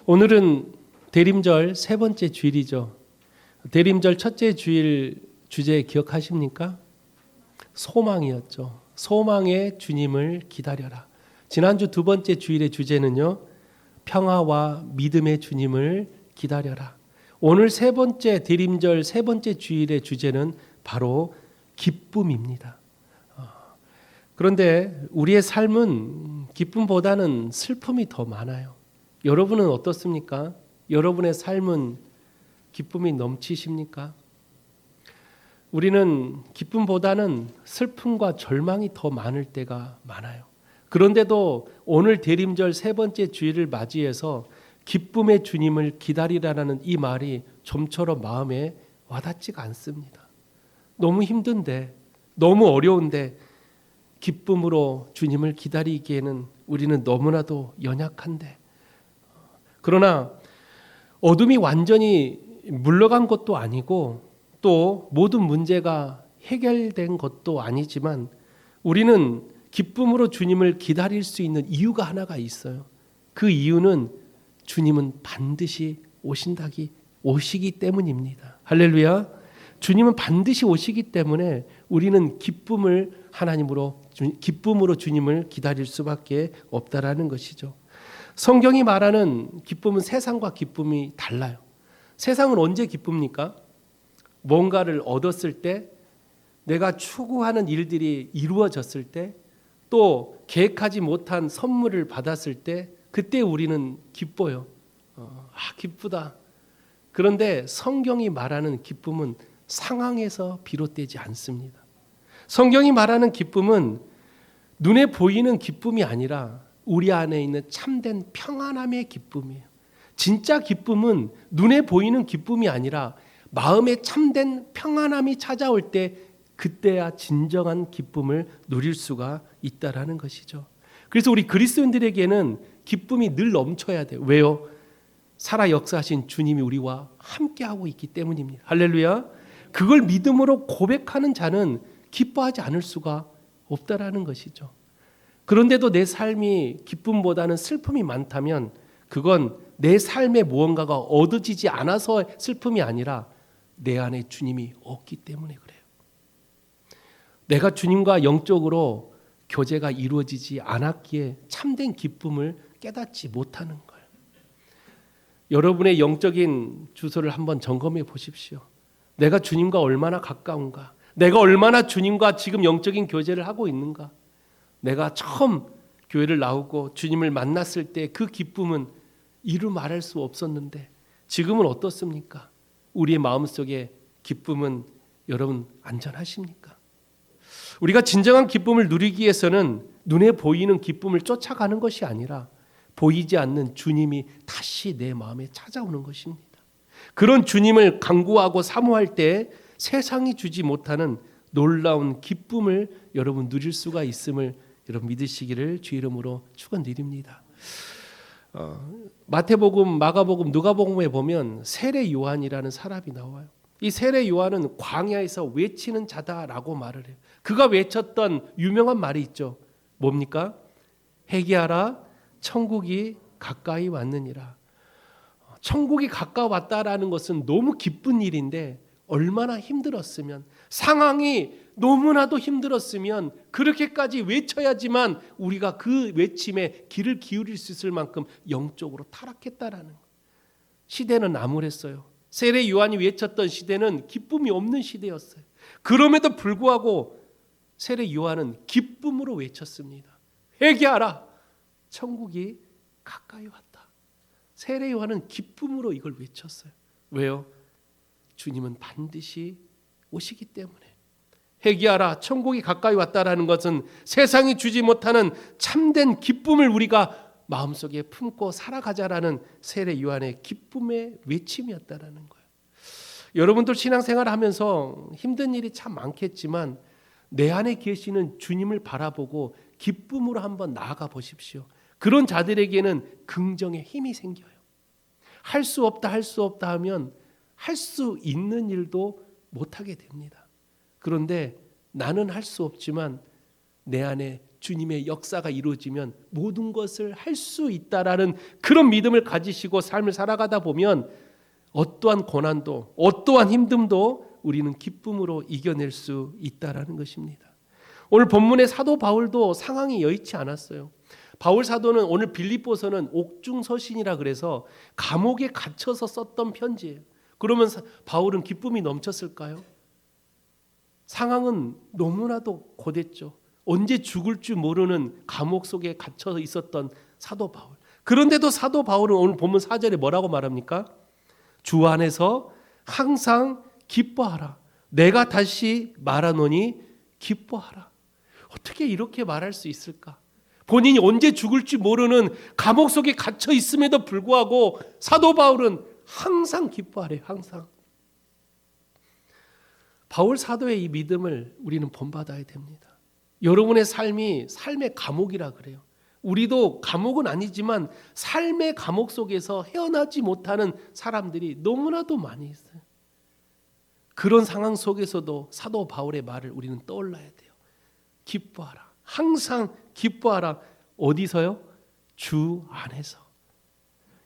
오늘은 대림절 세 번째 주일이죠. 대림절 첫째 주일 주제 기억하십니까? 소망이었죠. 소망의 주님을 기다려라. 지난주 두 번째 주일의 주제는요, 평화와 믿음의 주님을 기다려라. 오늘 세 번째 대림절 세 번째 주일의 주제는 바로 기쁨입니다. 그런데 우리의 삶은 기쁨보다는 슬픔이 더 많아요. 여러분은 어떻습니까? 여러분의 삶은 기쁨이 넘치십니까? 우리는 기쁨보다는 슬픔과 절망이 더 많을 때가 많아요. 그런데도 오늘 대림절 세 번째 주일을 맞이해서 기쁨의 주님을 기다리라는 이 말이 좀처럼 마음에 와닿지가 않습니다. 너무 힘든데, 너무 어려운데 기쁨으로 주님을 기다리기에는 우리는 너무나도 연약한데, 그러나 어둠이 완전히 물러간 것도 아니고 또 모든 문제가 해결된 것도 아니지만 우리는 기쁨으로 주님을 기다릴 수 있는 이유가 하나가 있어요. 그 이유는 주님은 반드시 오시기 때문입니다. 할렐루야. 주님은 반드시 오시기 때문에 우리는 기쁨으로 주님을 기다릴 수밖에 없다라는 것이죠. 성경이 말하는 기쁨은 세상과 기쁨이 달라요. 세상은 언제 기쁩니까? 뭔가를 얻었을 때, 내가 추구하는 일들이 이루어졌을 때, 또 계획하지 못한 선물을 받았을 때, 그때 우리는 기뻐요. 기쁘다. 그런데 성경이 말하는 기쁨은 상황에서 비롯되지 않습니다. 성경이 말하는 기쁨은 눈에 보이는 기쁨이 아니라 우리 안에 있는 참된 평안함의 기쁨이에요. 진짜 기쁨은 눈에 보이는 기쁨이 아니라 마음에 참된 평안함이 찾아올 때 그때야 진정한 기쁨을 누릴 수가 있다라는 것이죠. 그래서 우리 그리스도인들에게는 기쁨이 늘 넘쳐야 돼요. 왜요? 살아 역사하신 주님이 우리와 함께하고 있기 때문입니다. 할렐루야. 그걸 믿음으로 고백하는 자는 기뻐하지 않을 수가 없다라는 것이죠. 그런데도 내 삶이 기쁨보다는 슬픔이 많다면 그건 내 삶에 무언가가 얻어지지 않아서 슬픔이 아니라 내 안에 주님이 없기 때문에 그래요. 내가 주님과 영적으로 교제가 이루어지지 않았기에 참된 기쁨을 깨닫지 못하는 거예요. 여러분의 영적인 주소를 한번 점검해 보십시오. 내가 주님과 얼마나 가까운가? 내가 얼마나 주님과 지금 영적인 교제를 하고 있는가? 내가 처음 교회를 나오고 주님을 만났을 때 그 기쁨은 이루 말할 수 없었는데 지금은 어떻습니까? 우리의 마음속에 기쁨은 여러분 안전하십니까? 우리가 진정한 기쁨을 누리기 위해서는 눈에 보이는 기쁨을 쫓아가는 것이 아니라 보이지 않는 주님이 다시 내 마음에 찾아오는 것입니다. 그런 주님을 간구하고 사모할 때 세상이 주지 못하는 놀라운 기쁨을 여러분 누릴 수가 있음을 여러분 믿으시기를 주 이름으로 축원드립니다. 마태복음, 마가복음, 누가복음에 보면 세례 요한이라는 사람이 나와요. 이 세례 요한은 광야에서 외치는 자다라고 말을 해요. 그가 외쳤던 유명한 말이 있죠. 뭡니까? 회개하라, 천국이 가까이 왔느니라. 천국이 가까웠다라는 것은 너무 기쁜 일인데 얼마나 힘들었으면, 상황이 너무나도 힘들었으면 그렇게까지 외쳐야지만 우리가 그 외침에 귀를 기울일 수 있을 만큼 영적으로 타락했다라는 것. 시대는 암울했어요. 세례 요한이 외쳤던 시대는 기쁨이 없는 시대였어요. 그럼에도 불구하고 세례 요한은 기쁨으로 외쳤습니다. 회개하라, 천국이 가까이 왔다. 세례 요한은 기쁨으로 이걸 외쳤어요. 왜요? 주님은 반드시 오시기 때문에. 회개하라, 천국이 가까이 왔다라는 것은 세상이 주지 못하는 참된 기쁨을 우리가 마음속에 품고 살아가자라는 세례 요한의 기쁨의 외침이었다라는 거예요. 여러분들 신앙생활을 하면서 힘든 일이 참 많겠지만 내 안에 계시는 주님을 바라보고 기쁨으로 한번 나아가 보십시오. 그런 자들에게는 긍정의 힘이 생겨요. 할 수 없다 하면 할 수 있는 일도 못하게 됩니다. 그런데 나는 할 수 없지만 내 안에 주님의 역사가 이루어지면 모든 것을 할 수 있다라는 그런 믿음을 가지시고 삶을 살아가다 보면 어떠한 고난도 어떠한 힘듦도 우리는 기쁨으로 이겨낼 수 있다라는 것입니다. 오늘 본문의 사도 바울도 상황이 여의치 않았어요. 바울 사도는 오늘 빌립보서는 옥중서신이라 그래서 감옥에 갇혀서 썼던 편지예요. 그러면 바울은 기쁨이 넘쳤을까요? 상황은 너무나도 고됐죠. 언제 죽을 줄 모르는 감옥 속에 갇혀 있었던 사도 바울. 그런데도 사도 바울은 오늘 본문 4절에 뭐라고 말합니까? 주 안에서 항상 기뻐하라. 내가 다시 말하노니 기뻐하라. 어떻게 이렇게 말할 수 있을까? 본인이 언제 죽을지 모르는 감옥 속에 갇혀 있음에도 불구하고 사도 바울은 항상 기뻐하래요. 항상. 바울 사도의 이 믿음을 우리는 본받아야 됩니다. 여러분의 삶이 삶의 감옥이라 그래요. 우리도 감옥은 아니지만 삶의 감옥 속에서 헤어나지 못하는 사람들이 너무나도 많이 있어요. 그런 상황 속에서도 사도 바울의 말을 우리는 떠올라야 돼요. 기뻐하라. 항상 기뻐하라. 어디서요? 주 안에서.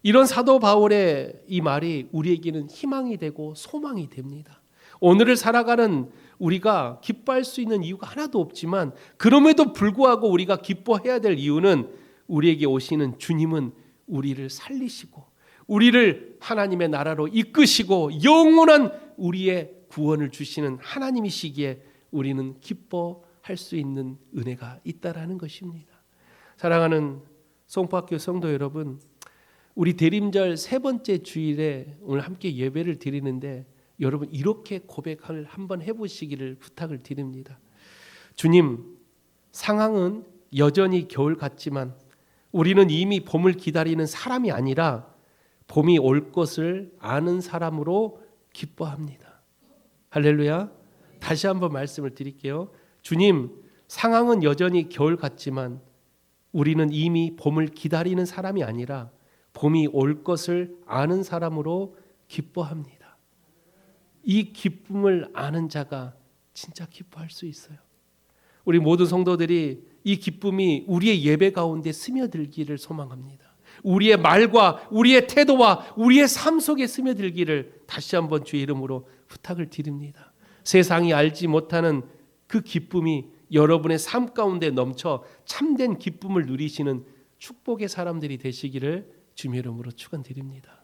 이런 사도 바울의 이 말이 우리에게는 희망이 되고 소망이 됩니다. 오늘을 살아가는 우리가 기뻐할 수 있는 이유가 하나도 없지만 그럼에도 불구하고 우리가 기뻐해야 될 이유는 우리에게 오시는 주님은 우리를 살리시고 우리를 하나님의 나라로 이끄시고 영원한 우리의 구원을 주시는 하나님이시기에 우리는 기뻐할 수 있는 은혜가 있다라는 것입니다. 사랑하는 송파학교 성도 여러분, 우리 대림절 세 번째 주일에 오늘 함께 예배를 드리는데 여러분 이렇게 고백을 한번 해보시기를 부탁을 드립니다. 주님, 상황은 여전히 겨울 같지만 우리는 이미 봄을 기다리는 사람이 아니라 봄이 올 것을 아는 사람으로 기뻐합니다. 할렐루야. 다시 한번 말씀을 드릴게요. 주님, 상황은 여전히 겨울 같지만 우리는 이미 봄을 기다리는 사람이 아니라 봄이 올 것을 아는 사람으로 기뻐합니다. 이 기쁨을 아는 자가 진짜 기뻐할 수 있어요. 우리 모든 성도들이 이 기쁨이 우리의 예배 가운데 스며들기를 소망합니다. 우리의 말과 우리의 태도와 우리의 삶 속에 스며들기를 다시 한번 주의 이름으로 부탁을 드립니다. 세상이 알지 못하는 그 기쁨이 여러분의 삶 가운데 넘쳐 참된 기쁨을 누리시는 축복의 사람들이 되시기를 주의 이름으로 축원드립니다.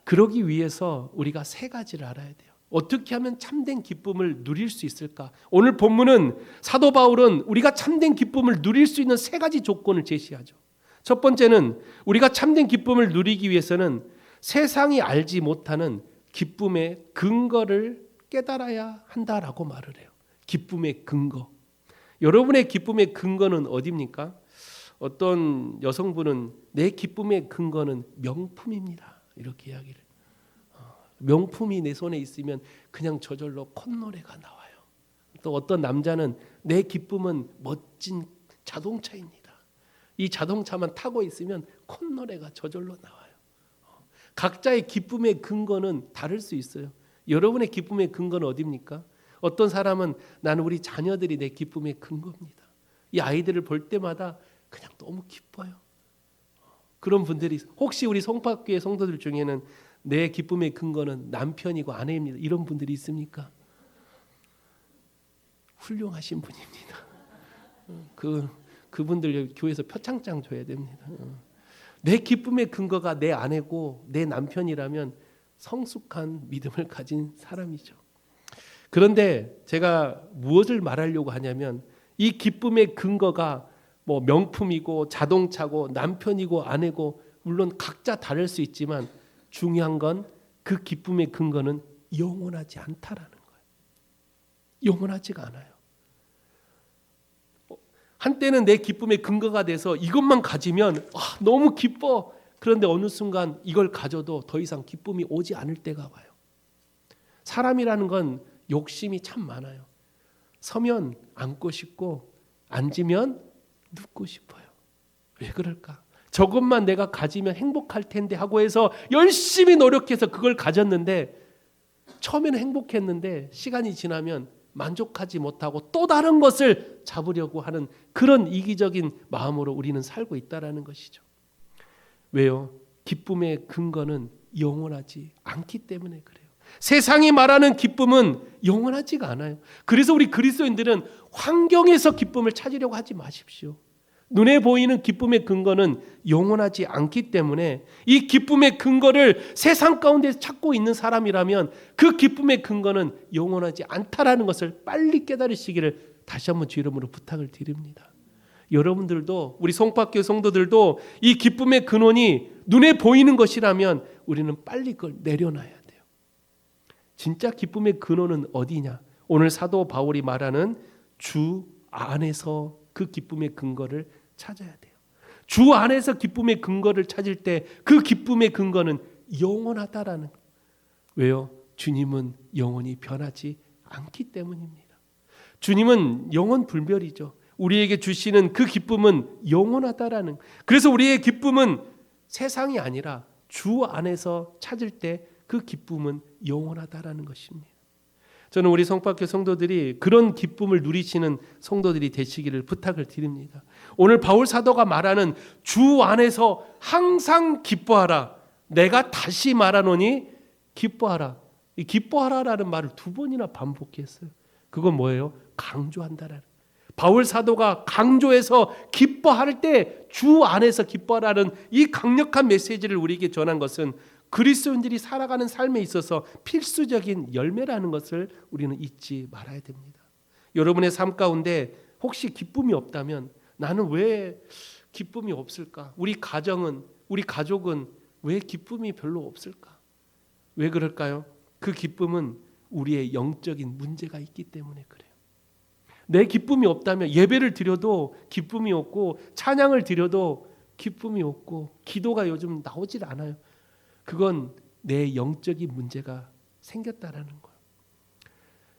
그러기 위해서 우리가 세 가지를 알아야 돼요. 어떻게 하면 참된 기쁨을 누릴 수 있을까? 오늘 본문은 사도 바울은 우리가 참된 기쁨을 누릴 수 있는 세 가지 조건을 제시하죠. 첫 번째는 우리가 참된 기쁨을 누리기 위해서는 세상이 알지 못하는 기쁨의 근거를 깨달아야 한다라고 말을 해요. 기쁨의 근거. 여러분의 기쁨의 근거는 어디입니까? 어떤 여성분은 내 기쁨의 근거는 명품입니다. 이렇게 이야기를. 명품이 내 손에 있으면 그냥 저절로 콧노래가 나와요. 또 어떤 남자는 내 기쁨은 멋진 자동차입니다. 이 자동차만 타고 있으면 콧노래가 저절로 나와요. 각자의 기쁨의 근거는 다를 수 있어요. 여러분의 기쁨의 근거는 어디입니까? 어떤 사람은 나는 우리 자녀들이 내 기쁨의 근거입니다. 이 아이들을 볼 때마다 그냥 너무 기뻐요. 그런 분들이 혹시 우리 송파교회 성도들 중에는 내 기쁨의 근거는 남편이고 아내입니다. 이런 분들이 있습니까? 훌륭하신 분입니다. 그분들 교회에서 표창장 줘야 됩니다. 내 기쁨의 근거가 내 아내고 내 남편이라면 성숙한 믿음을 가진 사람이죠. 그런데 제가 무엇을 말하려고 하냐면 이 기쁨의 근거가 뭐 명품이고 자동차고 남편이고 아내고 물론 각자 다를 수 있지만 중요한 건 그 기쁨의 근거는 영원하지 않다라는 거예요. 영원하지가 않아요. 한때는 내 기쁨의 근거가 돼서 이것만 가지면 너무 기뻐. 그런데 어느 순간 이걸 가져도 더 이상 기쁨이 오지 않을 때가 와요. 사람이라는 건 욕심이 참 많아요. 서면 앉고 싶고 앉으면 눕고 싶어요. 왜 그럴까? 저것만 내가 가지면 행복할 텐데 하고 해서 열심히 노력해서 그걸 가졌는데 처음에는 행복했는데 시간이 지나면 만족하지 못하고 또 다른 것을 잡으려고 하는 그런 이기적인 마음으로 우리는 살고 있다라는 것이죠. 왜요? 기쁨의 근거는 영원하지 않기 때문에 그래요. 세상이 말하는 기쁨은 영원하지가 않아요. 그래서 우리 그리스도인들은 환경에서 기쁨을 찾으려고 하지 마십시오. 눈에 보이는 기쁨의 근거는 영원하지 않기 때문에 이 기쁨의 근거를 세상 가운데 찾고 있는 사람이라면 그 기쁨의 근거는 영원하지 않다라는 것을 빨리 깨달으시기를 다시 한번 주 이름으로 부탁을 드립니다. 여러분들도, 우리 송파교회 성도들도 이 기쁨의 근원이 눈에 보이는 것이라면 우리는 빨리 그걸 내려놔야 돼요. 진짜 기쁨의 근원은 어디냐? 오늘 사도 바울이 말하는 주 안에서 그 기쁨의 근거를 찾아야 돼요. 주 안에서 기쁨의 근거를 찾을 때 그 기쁨의 근거는 영원하다라는 거예요. 왜요? 주님은 영원히 변하지 않기 때문입니다. 주님은 영원 불멸이죠. 우리에게 주시는 그 기쁨은 영원하다라는 거예요. 그래서 우리의 기쁨은 세상이 아니라 주 안에서 찾을 때 그 기쁨은 영원하다라는 것입니다. 저는 우리 성박교 성도들이 그런 기쁨을 누리시는 성도들이 되시기를 부탁을 드립니다. 오늘 바울 사도가 말하는 주 안에서 항상 기뻐하라. 내가 다시 말하노니 기뻐하라. 이 기뻐하라라는 말을 2번이나 반복했어요. 그건 뭐예요? 강조한다라는. 바울 사도가 강조해서 기뻐할 때 주 안에서 기뻐하라는 이 강력한 메시지를 우리에게 전한 것은 그리스도인들이 살아가는 삶에 있어서 필수적인 열매라는 것을 우리는 잊지 말아야 됩니다. 여러분의 삶 가운데 혹시 기쁨이 없다면 나는 왜 기쁨이 없을까? 우리 가정은, 우리 가족은 왜 기쁨이 별로 없을까? 왜 그럴까요? 그 기쁨은 우리의 영적인 문제가 있기 때문에 그래요. 내 기쁨이 없다면 예배를 드려도 기쁨이 없고 찬양을 드려도 기쁨이 없고 기도가 요즘 나오질 않아요. 그건 내 영적인 문제가 생겼다라는 거예요.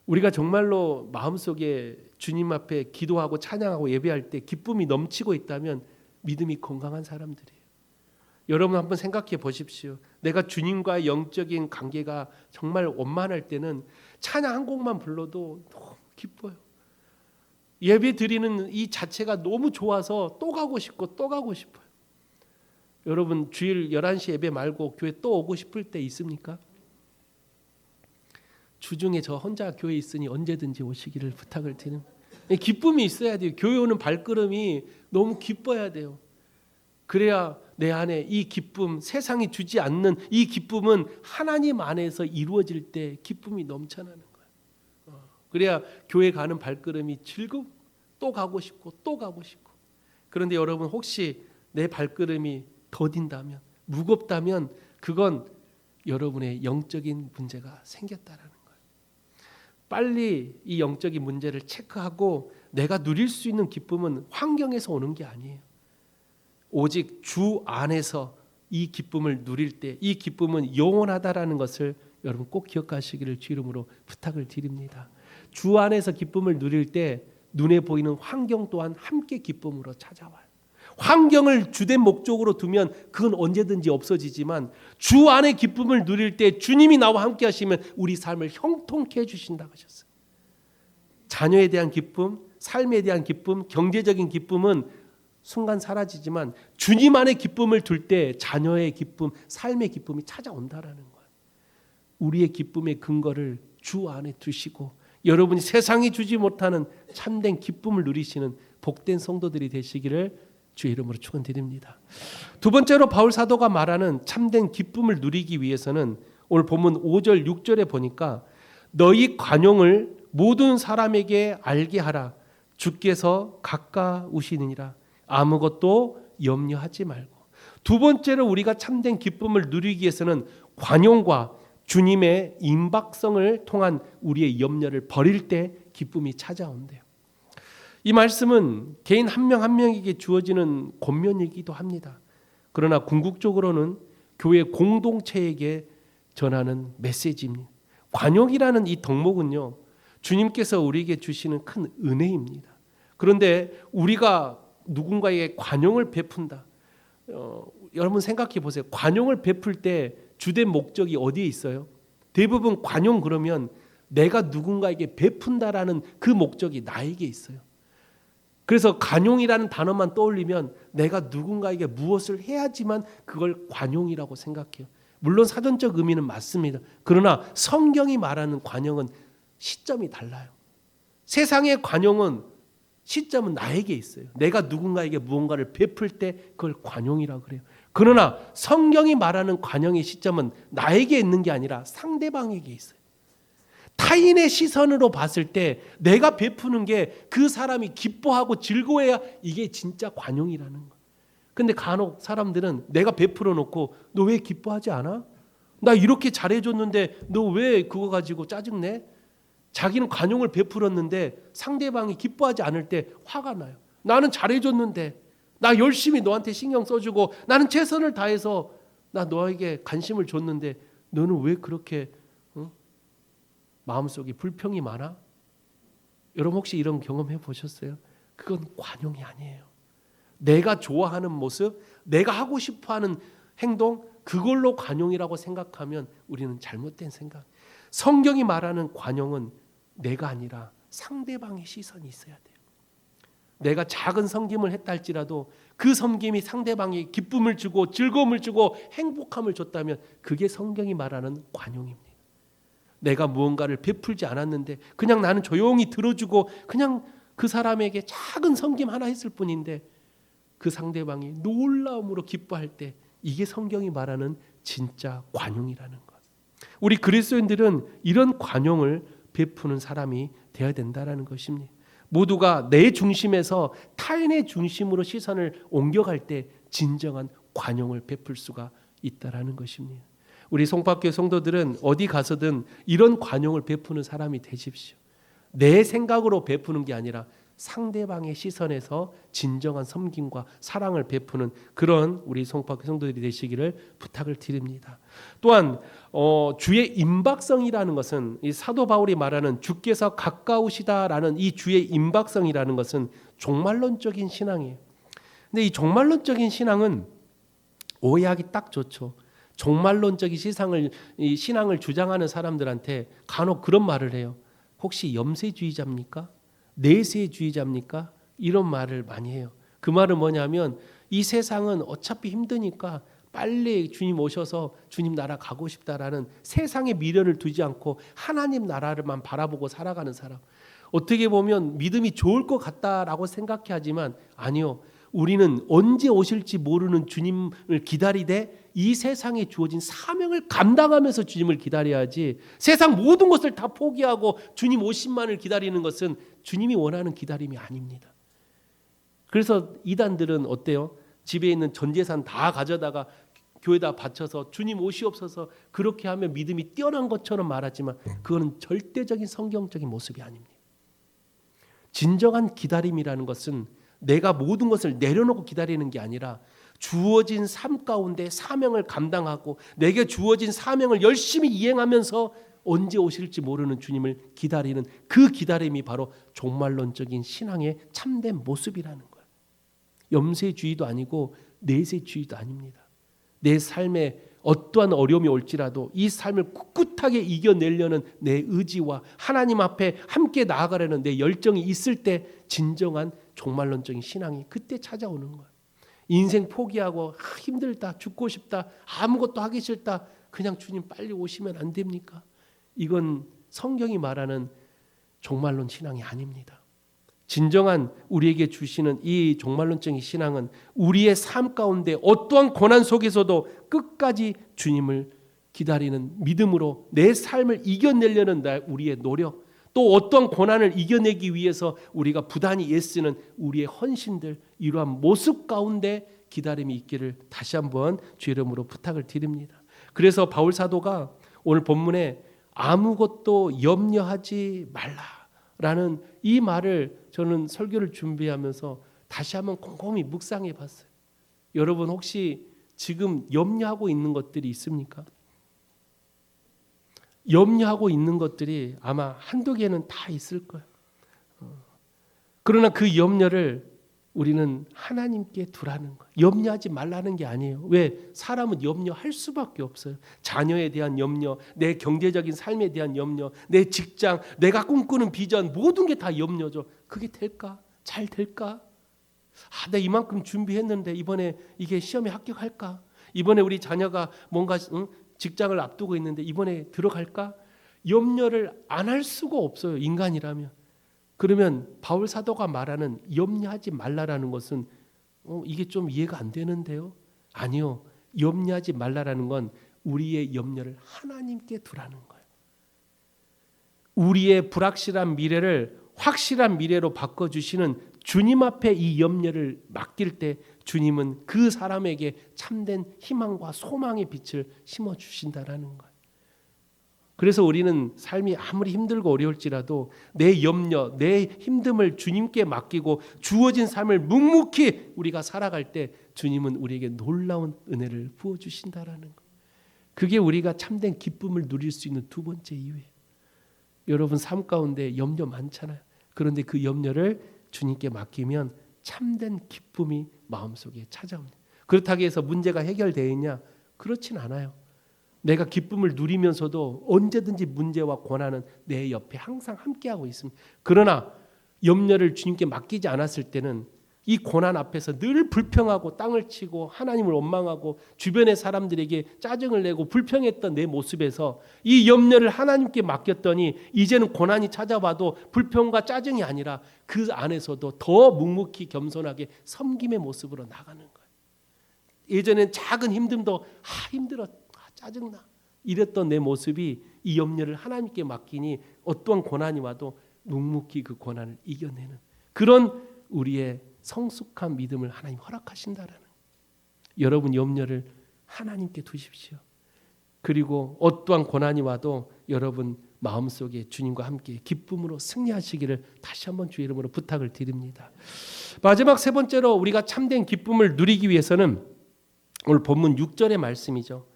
우리가 정말로 마음속에 주님 앞에 기도하고 찬양하고 예배할 때 기쁨이 넘치고 있다면 믿음이 건강한 사람들이에요. 여러분 한번 생각해 보십시오. 내가 주님과의 영적인 관계가 정말 원만할 때는 찬양 한 곡만 불러도 너무 기뻐요. 예배 드리는 이 자체가 너무 좋아서 또 가고 싶고 또 가고 싶어요. 여러분 주일 11시 예배 말고 교회 또 오고 싶을 때 있습니까? 주중에 저 혼자 교회에 있으니 언제든지 오시기를 부탁을 드립니다. 기쁨이 있어야 돼요. 교회 오는 발걸음이 너무 기뻐야 돼요. 그래야 내 안에 이 기쁨, 세상이 주지 않는 이 기쁨은 하나님 안에서 이루어질 때 기쁨이 넘쳐나는 거예요. 그래야 교회 가는 발걸음이 즐겁고 또 가고 싶고 또 가고 싶고. 그런데 여러분 혹시 내 발걸음이 더딘다면, 무겁다면 그건 여러분의 영적인 문제가 생겼다라는 거예요. 빨리 이 영적인 문제를 체크하고 내가 누릴 수 있는 기쁨은 환경에서 오는 게 아니에요. 오직 주 안에서 이 기쁨을 누릴 때 이 기쁨은 영원하다라는 것을 여러분 꼭 기억하시기를 주 이름으로 부탁을 드립니다. 주 안에서 기쁨을 누릴 때 눈에 보이는 환경 또한 함께 기쁨으로 찾아와요. 환경을 주된 목적으로 두면 그건 언제든지 없어지지만 주 안에 기쁨을 누릴 때 주님이 나와 함께 하시면 우리 삶을 형통케 해주신다고 하셨어요. 자녀에 대한 기쁨, 삶에 대한 기쁨, 경제적인 기쁨은 순간 사라지지만 주님 안에 기쁨을 둘 때 자녀의 기쁨, 삶의 기쁨이 찾아온다라는 거예요. 우리의 기쁨의 근거를 주 안에 두시고 여러분이 세상이 주지 못하는 참된 기쁨을 누리시는 복된 성도들이 되시기를 주의 이름으로 축원드립니다. 2번째로 바울 사도가 말하는 참된 기쁨을 누리기 위해서는 오늘 본문 5절 6절에 보니까 너희 관용을 모든 사람에게 알게 하라. 주께서 가까우시니라. 아무것도 염려하지 말고. 2번째로 우리가 참된 기쁨을 누리기 위해서는 관용과 주님의 임박성을 통한 우리의 염려를 버릴 때 기쁨이 찾아온대요. 이 말씀은 개인 한 명 한 명에게 주어지는 권면이기도 합니다. 그러나 궁극적으로는 교회 공동체에게 전하는 메시지입니다. 관용이라는 이 덕목은요, 주님께서 우리에게 주시는 큰 은혜입니다. 그런데 우리가 누군가에게 관용을 베푼다. 여러분 생각해 보세요. 관용을 베풀 때 주된 목적이 어디에 있어요? 대부분 관용 그러면 내가 누군가에게 베푼다라는 그 목적이 나에게 있어요. 그래서 관용이라는 단어만 떠올리면 내가 누군가에게 무엇을 해야지만 그걸 관용이라고 생각해요. 물론 사전적 의미는 맞습니다. 그러나 성경이 말하는 관용은 시점이 달라요. 세상의 관용은 시점은 나에게 있어요. 내가 누군가에게 무언가를 베풀 때 그걸 관용이라고 그래요. 그러나 성경이 말하는 관용의 시점은 나에게 있는 게 아니라 상대방에게 있어요. 타인의 시선으로 봤을 때 내가 베푸는 게 그 사람이 기뻐하고 즐거워해야 이게 진짜 관용이라는 거예요. 근데 간혹 사람들은 내가 베풀어 놓고 너 왜 기뻐하지 않아? 나 이렇게 잘해줬는데 너 왜 그거 가지고 짜증내? 자기는 관용을 베풀었는데 상대방이 기뻐하지 않을 때 화가 나요. 나는 잘해줬는데, 나 열심히 너한테 신경 써주고 나는 최선을 다해서 나 너에게 관심을 줬는데 너는 왜 그렇게 마음속에 불평이 많아? 여러분 혹시 이런 경험해 보셨어요? 그건 관용이 아니에요. 내가 좋아하는 모습, 내가 하고 싶어하는 행동, 그걸로 관용이라고 생각하면 우리는 잘못된 생각. 성경이 말하는 관용은 내가 아니라 상대방의 시선이 있어야 돼요. 내가 작은 섬김을 했다 할지라도 그 섬김이 상대방에게 기쁨을 주고 즐거움을 주고 행복함을 줬다면 그게 성경이 말하는 관용입니다. 내가 무언가를 베풀지 않았는데 그냥 나는 조용히 들어주고 그냥 그 사람에게 작은 섬김 하나 했을 뿐인데 그 상대방이 놀라움으로 기뻐할 때 이게 성경이 말하는 진짜 관용이라는 것. 우리 그리스도인들은 이런 관용을 베푸는 사람이 되어야 된다는 것입니다. 모두가 내 중심에서 타인의 중심으로 시선을 옮겨갈 때 진정한 관용을 베풀 수가 있다는 것입니다. 우리 송파교회 성도들은 어디 가서든 이런 관용을 베푸는 사람이 되십시오. 내 생각으로 베푸는 게 아니라 상대방의 시선에서 진정한 섬김과 사랑을 베푸는 그런 우리 송파교회 성도들이 되시기를 부탁을 드립니다. 또한 주의 임박성이라는 것은 이 사도 바울이 말하는 주께서 가까우시다라는 이 주의 임박성이라는 것은 종말론적인 신앙이에요. 근데 이 종말론적인 신앙은 오해하기 딱 좋죠. 종말론적인 신앙을 주장하는 사람들한테 간혹 그런 말을 해요. 혹시 염세주의자입니까? 내세주의자입니까? 이런 말을 많이 해요. 그 말은 뭐냐면 이 세상은 어차피 힘드니까 빨리 주님 오셔서 주님 나라 가고 싶다라는 세상의 미련을 두지 않고 하나님 나라를만 바라보고 살아가는 사람. 어떻게 보면 믿음이 좋을 것 같다라고 생각해 하지만 아니요. 우리는 언제 오실지 모르는 주님을 기다리되 이 세상에 주어진 사명을 감당하면서 주님을 기다려야지 세상 모든 것을 다 포기하고 주님 오심만을 기다리는 것은 주님이 원하는 기다림이 아닙니다. 그래서 이단들은 어때요? 집에 있는 전 재산 다 가져다가 교회에다 바쳐서 주님 오시옵소서 그렇게 하면 믿음이 뛰어난 것처럼 말하지만 그거는 절대적인 성경적인 모습이 아닙니다. 진정한 기다림이라는 것은 내가 모든 것을 내려놓고 기다리는 게 아니라 주어진 삶 가운데 사명을 감당하고 내게 주어진 사명을 열심히 이행하면서 언제 오실지 모르는 주님을 기다리는 그 기다림이 바로 종말론적인 신앙의 참된 모습이라는 거예요. 염세주의도 아니고 내세주의도 아닙니다. 내 삶에 어떠한 어려움이 올지라도 이 삶을 꿋꿋하게 이겨내려는 내 의지와 하나님 앞에 함께 나아가려는 내 열정이 있을 때 진정한 종말론적인 신앙이 그때 찾아오는 거예요. 인생 포기하고 힘들다 죽고 싶다 아무것도 하기 싫다 그냥 주님 빨리 오시면 안 됩니까? 이건 성경이 말하는 종말론 신앙이 아닙니다. 진정한 우리에게 주시는 이 종말론적인 신앙은 우리의 삶 가운데 어떠한 고난 속에서도 끝까지 주님을 기다리는 믿음으로 내 삶을 이겨내려는 우리의 노력 또 어떠한 고난을 이겨내기 위해서 우리가 부단히 애쓰는 우리의 헌신들 이러한 모습 가운데 기다림이 있기를 다시 한번 주의 이름으로 부탁을 드립니다. 그래서 바울 사도가 오늘 본문에 아무것도 염려하지 말라라는 이 말을 저는 설교를 준비하면서 다시 한번 곰곰이 묵상해 봤어요. 여러분 혹시 지금 염려하고 있는 것들이 있습니까? 염려하고 있는 것들이 아마 한두 개는 다 있을 거예요. 그러나 그 염려를 우리는 하나님께 두라는 거예요. 염려하지 말라는 게 아니에요. 왜? 사람은 염려할 수밖에 없어요. 자녀에 대한 염려, 내 경제적인 삶에 대한 염려, 내 직장, 내가 꿈꾸는 비전, 모든 게 다 염려죠. 그게 될까? 잘 될까? 내가 이만큼 준비했는데 이번에 이게 시험에 합격할까? 이번에 우리 자녀가 뭔가 직장을 앞두고 있는데 이번에 들어갈까? 염려를 안 할 수가 없어요. 인간이라면. 그러면 바울 사도가 말하는 염려하지 말라라는 것은 이게 좀 이해가 안 되는데요. 아니요. 염려하지 말라라는 건 우리의 염려를 하나님께 두라는 거예요. 우리의 불확실한 미래를 확실한 미래로 바꿔주시는 주님 앞에 이 염려를 맡길 때 주님은 그 사람에게 참된 희망과 소망의 빛을 심어주신다라는 거예요. 그래서 우리는 삶이 아무리 힘들고 어려울지라도 내 염려, 내 힘듦을 주님께 맡기고 주어진 삶을 묵묵히 우리가 살아갈 때 주님은 우리에게 놀라운 은혜를 부어주신다라는 것. 그게 우리가 참된 기쁨을 누릴 수 있는 두 번째 이유예요. 여러분 삶 가운데 염려 많잖아요. 그런데 그 염려를 주님께 맡기면 참된 기쁨이 마음속에 찾아옵니다. 그렇다고 해서 문제가 해결되어 있냐? 그렇진 않아요. 내가 기쁨을 누리면서도 언제든지 문제와 고난은 내 옆에 항상 함께하고 있습니다. 그러나 염려를 주님께 맡기지 않았을 때는 이 고난 앞에서 늘 불평하고 땅을 치고 하나님을 원망하고 주변의 사람들에게 짜증을 내고 불평했던 내 모습에서 이 염려를 하나님께 맡겼더니 이제는 고난이 찾아와도 불평과 짜증이 아니라 그 안에서도 더 묵묵히 겸손하게 섬김의 모습으로 나가는 거예요. 예전엔 작은 힘듦도 힘들어, 짜증나 이랬던 내 모습이 이 염려를 하나님께 맡기니 어떠한 고난이 와도 묵묵히 그 고난을 이겨내는 그런 우리의 성숙한 믿음을 하나님 허락하신다라는. 여러분 염려를 하나님께 두십시오. 그리고 어떠한 고난이 와도 여러분 마음속에 주님과 함께 기쁨으로 승리하시기를 다시 한번 주의 이름으로 부탁을 드립니다. 마지막 세 번째로 우리가 참된 기쁨을 누리기 위해서는 오늘 본문 6절의 말씀이죠.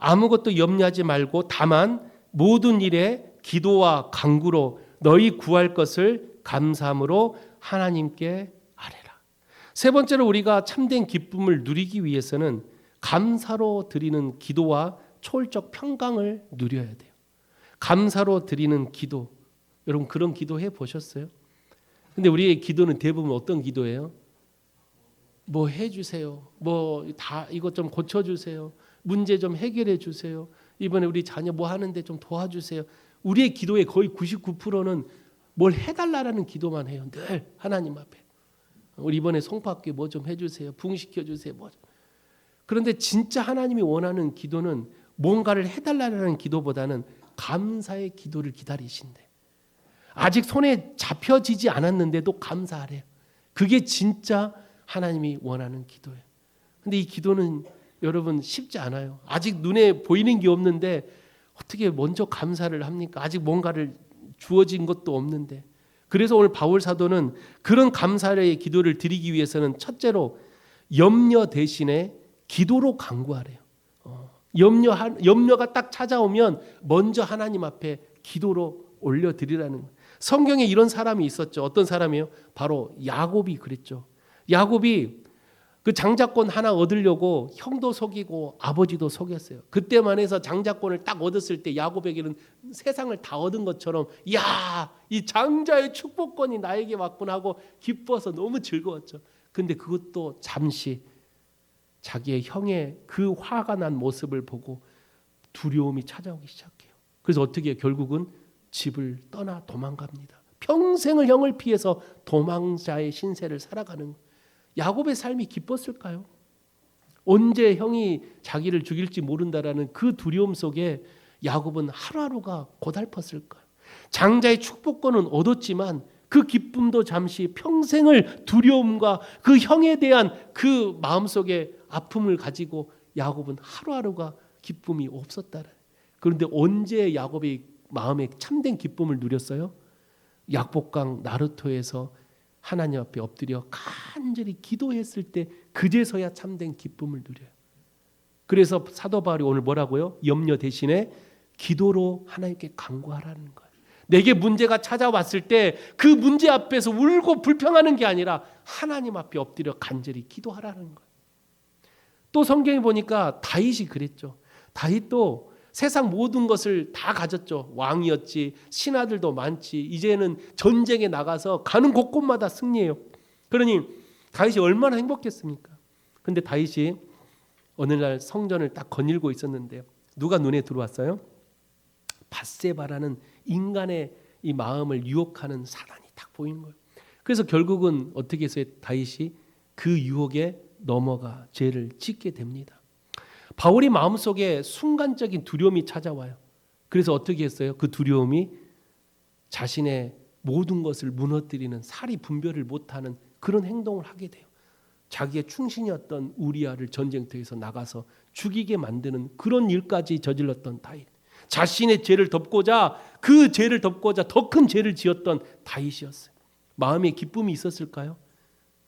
아무것도 염려하지 말고 다만 모든 일에 기도와 간구로 너희 구할 것을 감사함으로 하나님께 아뢰라. 세 번째로 우리가 참된 기쁨을 누리기 위해서는 감사로 드리는 기도와 초월적 평강을 누려야 돼요. 감사로 드리는 기도. 여러분 그런 기도 해 보셨어요? 근데 우리의 기도는 대부분 어떤 기도예요? 뭐 해주세요. 뭐 다 이것 좀 고쳐주세요. 문제 좀 해결해 주세요. 이번에 우리 자녀 뭐 하는데 좀 도와주세요. 우리의 기도의 거의 99%는 뭘 해달라는 기도만 해요. 늘 하나님 앞에. 우리 이번에 송파학교 뭐 좀 해주세요. 부흥시켜 주세요. 뭐. 그런데 진짜 하나님이 원하는 기도는 뭔가를 해달라는 기도보다는 감사의 기도를 기다리신대. 아직 손에 잡혀지지 않았는데도 감사하래요. 그게 진짜 하나님이 원하는 기도예요. 근데 이 기도는 여러분 쉽지 않아요. 아직 눈에 보이는 게 없는데 어떻게 먼저 감사를 합니까? 아직 뭔가를 주어진 것도 없는데. 그래서 오늘 바울 사도는 그런 감사의 기도를 드리기 위해서는 첫째로 염려 대신에 기도로 간구하래요. 염려가 딱 찾아오면 먼저 하나님 앞에 기도로 올려드리라는 거예요. 성경에 이런 사람이 있었죠. 어떤 사람이에요? 바로 야곱이 그랬죠. 야곱이 그 장자권 하나 얻으려고 형도 속이고 아버지도 속였어요. 그때만 해서 장자권을 딱 얻었을 때 야곱에게는 세상을 다 얻은 것처럼 야, 이 장자의 축복권이 나에게 왔구나 하고 기뻐서 너무 즐거웠죠. 근데 그것도 잠시 자기의 형의 그 화가 난 모습을 보고 두려움이 찾아오기 시작해요. 그래서 어떻게 해요? 결국은 집을 떠나 도망갑니다. 평생을 형을 피해서 도망자의 신세를 살아가는 거예요. 야곱의 삶이 기뻤을까요? 언제 형이 자기를 죽일지 모른다라는 그 두려움 속에 야곱은 하루하루가 고달팠을까요? 장자의 축복권은 얻었지만 그 기쁨도 잠시 평생을 두려움과 그 형에 대한 그 마음속에 아픔을 가지고 야곱은 하루하루가 기쁨이 없었다. 그런데 언제 야곱의 마음에 참된 기쁨을 누렸어요? 약복강 나루토에서 하나님 앞에 엎드려 간절히 기도했을 때 그제서야 참된 기쁨을 누려요. 그래서 사도 바울이 오늘 뭐라고요? 염려 대신에 기도로 하나님께 간구하라는 거예요. 내게 문제가 찾아왔을 때 그 문제 앞에서 울고 불평하는 게 아니라 하나님 앞에 엎드려 간절히 기도하라는 거예요. 또 성경에 보니까 다윗이 그랬죠. 다윗도 세상 모든 것을 다 가졌죠. 왕이었지, 신하들도 많지. 이제는 전쟁에 나가서 가는 곳곳마다 승리해요. 그러니 다윗이 얼마나 행복했습니까? 근데 다윗이 어느 날 성전을 딱 거닐고 있었는데요. 누가 눈에 들어왔어요? 밧세바라는 인간의 이 마음을 유혹하는 사단이 딱 보이는 거예요. 그래서 결국은 어떻게 해서 다윗이 그 유혹에 넘어가 죄를 짓게 됩니다. 바울이 마음속에 순간적인 두려움이 찾아와요. 그래서 어떻게 했어요? 그 두려움이 자신의 모든 것을 무너뜨리는 사리 분별을 못하는 그런 행동을 하게 돼요. 자기의 충신이었던 우리아를 전쟁터에서 나가서 죽이게 만드는 그런 일까지 저질렀던 다윗. 자신의 죄를 덮고자 그 죄를 덮고자 더 큰 죄를 지었던 다윗이었어요. 마음에 기쁨이 있었을까요?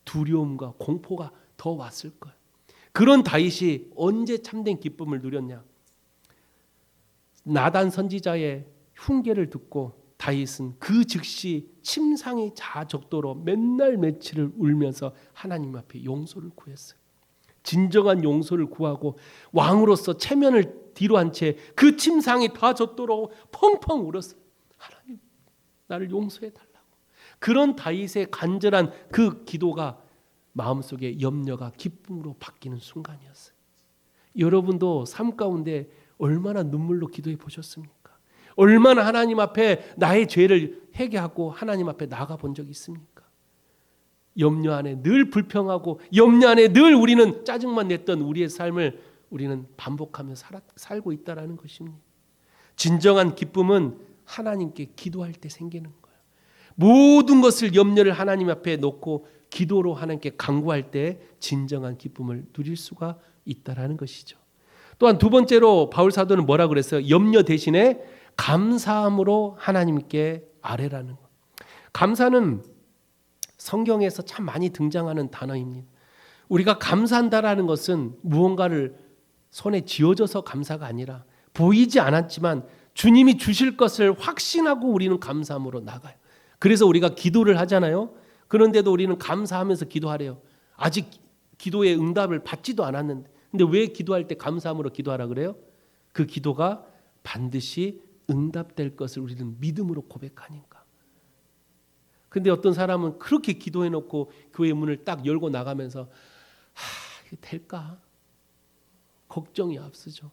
두려움과 공포가 더 왔을 거예요. 그런 다윗이 언제 참된 기쁨을 누렸냐? 나단 선지자의 흉계를 듣고 다윗은 그 즉시 침상이 자적도로 맨날 며칠을 울면서 하나님 앞에 용서를 구했어요. 진정한 용서를 구하고 왕으로서 체면을 뒤로 한 채 그 침상이 다 젖도록 펑펑 울었어요. 하나님, 나를 용서해 달라고. 그런 다윗의 간절한 그 기도가 마음속에 염려가 기쁨으로 바뀌는 순간이었어요. 여러분도 삶 가운데 얼마나 눈물로 기도해 보셨습니까? 얼마나 하나님 앞에 나의 죄를 회개하고 하나님 앞에 나가 본 적이 있습니까? 염려 안에 늘 불평하고 염려 안에 늘 우리는 짜증만 냈던 우리의 삶을 우리는 반복하며 살고 있다는 것입니다. 진정한 기쁨은 하나님께 기도할 때 생기는 거예요. 모든 것을 염려를 하나님 앞에 놓고 기도로 하나님께 간구할 때 진정한 기쁨을 누릴 수가 있다는 것이죠. 또한 두 번째로 바울 사도는 뭐라 그랬어요? 염려 대신에 감사함으로 하나님께 아뢰라는 것. 감사는 성경에서 참 많이 등장하는 단어입니다. 우리가 감사한다라는 것은 무언가를 손에 쥐어져서 감사가 아니라 보이지 않았지만 주님이 주실 것을 확신하고 우리는 감사함으로 나가요. 그래서 우리가 기도를 하잖아요. 그런데도 우리는 감사하면서 기도하래요. 아직 기도의 응답을 받지도 않았는데, 근데 왜 기도할 때 감사함으로 기도하라 그래요? 그 기도가 반드시 응답될 것을 우리는 믿음으로 고백하니까. 근데 어떤 사람은 그렇게 기도해놓고 교회 문을 딱 열고 나가면서 이게 될까? 걱정이 앞서죠.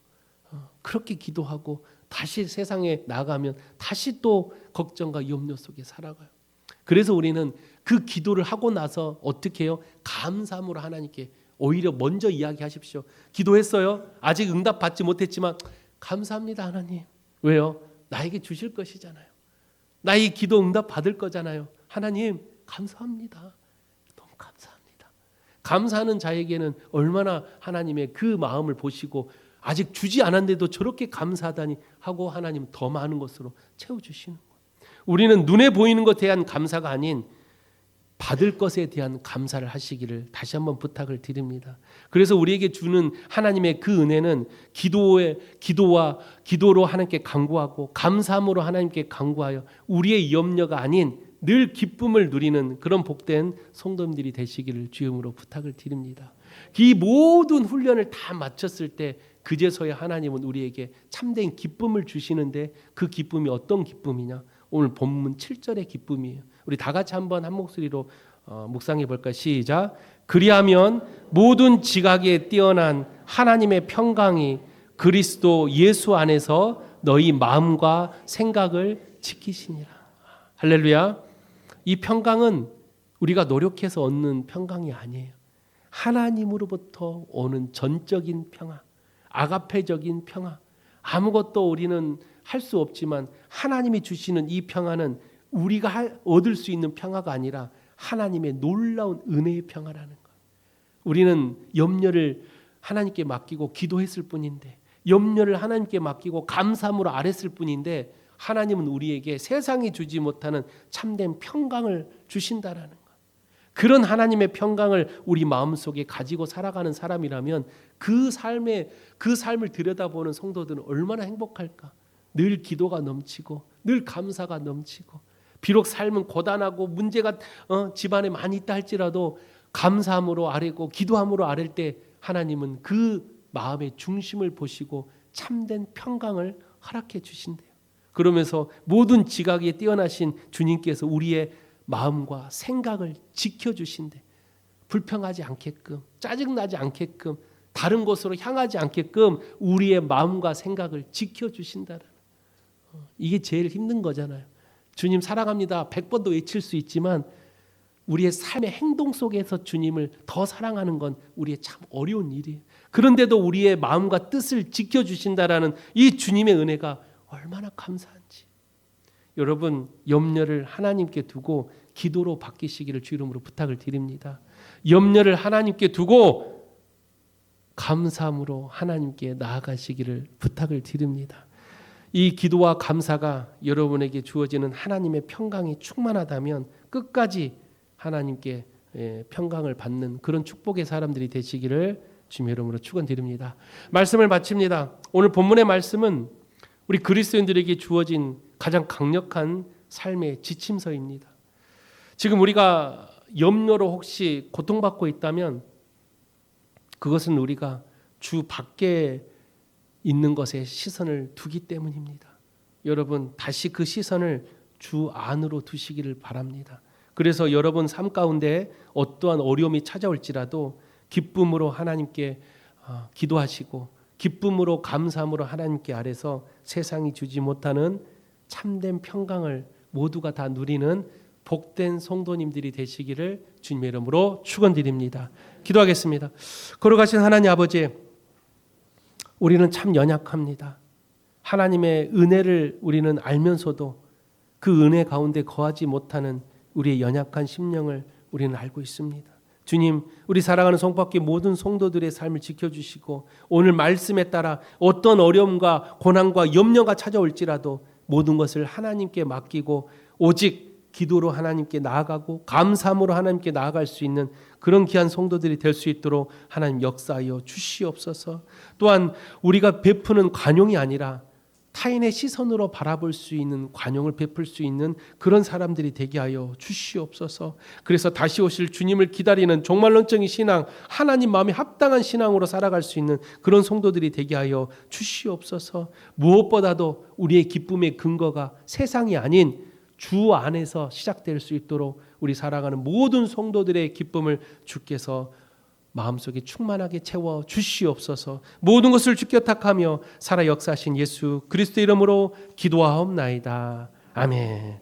그렇게 기도하고 다시 세상에 나가면 다시 또 걱정과 염려 속에 살아가요. 그래서 우리는 그 기도를 하고 나서 어떻게 해요? 감사함으로 하나님께 오히려 먼저 이야기하십시오. 기도했어요. 아직 응답 받지 못했지만 감사합니다 하나님. 왜요? 나에게 주실 것이잖아요. 나의 기도 응답 받을 거잖아요. 하나님 감사합니다. 너무 감사합니다. 감사하는 자에게는 얼마나 하나님의 그 마음을 보시고 아직 주지 않았는데도 저렇게 감사하다니 하고 하나님 더 많은 것으로 채워주시는 거예요. 우리는 눈에 보이는 것에 대한 감사가 아닌 받을 것에 대한 감사를 하시기를 다시 한번 부탁을 드립니다. 그래서 우리에게 주는 하나님의 그 은혜는 기도로 하나님께 간구하고 감사함으로 하나님께 간구하여 우리의 염려가 아닌 늘 기쁨을 누리는 그런 복된 성도님들이 되시기를 주님으로 부탁을 드립니다. 이 모든 훈련을 다 마쳤을 때 그제서야 하나님은 우리에게 참된 기쁨을 주시는데 그 기쁨이 어떤 기쁨이냐? 오늘 본문 7절의 기쁨이에요. 우리 다 같이 한번 한 목소리로 묵상해 볼까요? 시작. 그리하면 모든 지각에 뛰어난 하나님의 평강이 그리스도 예수 안에서 너희 마음과 생각을 지키시니라. 할렐루야. 이 평강은 우리가 노력해서 얻는 평강이 아니에요. 하나님으로부터 오는 전적인 평화, 아가페적인 평화. 아무것도 우리는 할 수 없지만 하나님이 주시는 이 평화는 우리가 얻을 수 있는 평화가 아니라 하나님의 놀라운 은혜의 평화라는 것. 우리는 염려를 하나님께 맡기고 기도했을 뿐인데, 염려를 하나님께 맡기고 감사함으로 아뢰었을 뿐인데, 하나님은 우리에게 세상이 주지 못하는 참된 평강을 주신다라는 것. 그런 하나님의 평강을 우리 마음속에 가지고 살아가는 사람이라면 그 삶을 들여다보는 성도들은 얼마나 행복할까? 늘 기도가 넘치고 늘 감사가 넘치고 비록 삶은 고단하고 문제가 집안에 많이 있다 할지라도 감사함으로 아뢰고 기도함으로 아랠 때 하나님은 그 마음의 중심을 보시고 참된 평강을 허락해 주신대요. 그러면서 모든 지각에 뛰어나신 주님께서 우리의 마음과 생각을 지켜주신대. 불평하지 않게끔, 짜증나지 않게끔, 다른 곳으로 향하지 않게끔 우리의 마음과 생각을 지켜주신다는, 이게 제일 힘든 거잖아요. 주님 사랑합니다 100번도 외칠 수 있지만 우리의 삶의 행동 속에서 주님을 더 사랑하는 건 우리의 참 어려운 일이에요. 그런데도 우리의 마음과 뜻을 지켜주신다라는 이 주님의 은혜가 얼마나 감사한지. 여러분 염려를 하나님께 두고 기도로 바뀌시기를 주 이름으로 부탁을 드립니다. 염려를 하나님께 두고 감사함으로 하나님께 나아가시기를 부탁을 드립니다. 이 기도와 감사가 여러분에게 주어지는 하나님의 평강이 충만하다면 끝까지 하나님께 평강을 받는 그런 축복의 사람들이 되시기를 주님의 이름으로 축원드립니다. 말씀을 마칩니다. 오늘 본문의 말씀은 우리 그리스도인들에게 주어진 가장 강력한 삶의 지침서입니다. 지금 우리가 염려로 혹시 고통받고 있다면 그것은 우리가 주 밖에 있는 것에 시선을 두기 때문입니다. 여러분 다시 그 시선을 주 안으로 두시기를 바랍니다. 그래서 여러분 삶 가운데 어떠한 어려움이 찾아올지라도 기쁨으로 하나님께 기도하시고 기쁨으로 감사함으로 하나님께 아뢰서 세상이 주지 못하는 참된 평강을 모두가 다 누리는 복된 성도님들이 되시기를 주님의 이름으로 축원드립니다. 기도하겠습니다. 거룩하신 하나님 아버지, 우리는 참 연약합니다. 하나님의 은혜를 우리는 알면서도 그 은혜 가운데 거하지 못하는 우리의 연약한 심령을 우리는 알고 있습니다. 주님, 우리 사랑하는 성밖에 모든 성도들의 삶을 지켜주시고 오늘 말씀에 따라 어떤 어려움과 고난과 염려가 찾아올지라도 모든 것을 하나님께 맡기고 오직 기도로 하나님께 나아가고 감사함으로 하나님께 나아갈 수 있는 그런 귀한 성도들이 될 수 있도록 하나님 역사하여 주시옵소서. 또한 우리가 베푸는 관용이 아니라 타인의 시선으로 바라볼 수 있는 관용을 베풀 수 있는 그런 사람들이 되게 하여 주시옵소서. 그래서 다시 오실 주님을 기다리는 종말론적인 신앙, 하나님 마음에 합당한 신앙으로 살아갈 수 있는 그런 성도들이 되게 하여 주시옵소서. 무엇보다도 우리의 기쁨의 근거가 세상이 아닌 주 안에서 시작될 수 있도록 우리 살아가는 모든 성도들의 기쁨을 주께서 마음속에 충만하게 채워 주시옵소서. 모든 것을 주께 탁하며 살아 역사하신 예수 그리스도 이름으로 기도하옵나이다. 아멘.